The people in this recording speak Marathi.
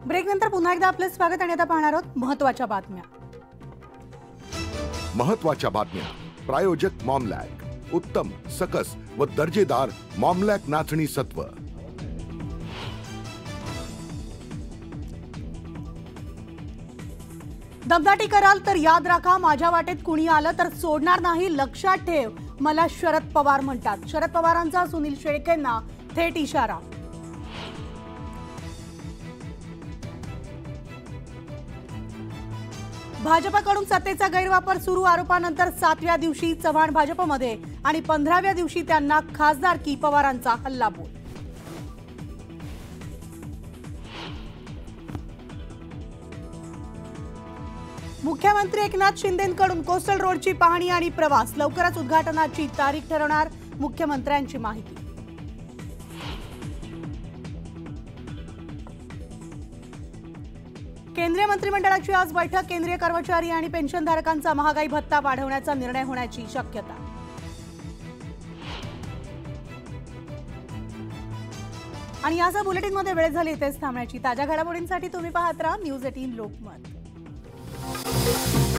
ब्रेक नंतर पुन्हा एकदा आपलं स्वागत आणि आता पाहणार आहोत महत्त्वाच्या बातम्या। महत्त्वाच्या बातम्या प्रायोजक मॉमलॅक उत्तम सकस व दर्जेदार मॉमलॅक नाचणी सत्व। दमदाटी कराल तर याद राखा, माझ्या वाटेत कुणी आलं तर सोडणार नाही, लक्षात ठेव, मला शरद पवार म्हणतात। शरद पवारांचा सुनील शेळकेंना थेट इशारा। भाजपकडून सत्तेचा गैरवापर सुरू, आरोपानंतर 7व्या दिवशी चव्हाण भाजपमध्ये आणि 15व्या दिवशी त्यांना खासदारकी, पवारांचा हल्लाबोल। मुख्यमंत्री एकनाथ शिंदेंकडून कोस्टल रोडची पाहणी आणि प्रवास, लवकरच उद्घाटनाची तारीख ठरवणार, मुख्यमंत्र्यांची माहिती। केंद्रीय मंत्रिमंडळाची आज बैठक, केंद्रीय कर्मचारी आणि पेन्शनधारकांचा महागाई भत्ता वाढवण्याचा निर्णय होण्याची शक्यता। आणि याचा बुलेटिनमध्ये वेळ झाली इथेच थांबण्याची। ताज्या घडामोडींसाठी तुम्ही पाहत राहा न्यूज 18 लोकमत।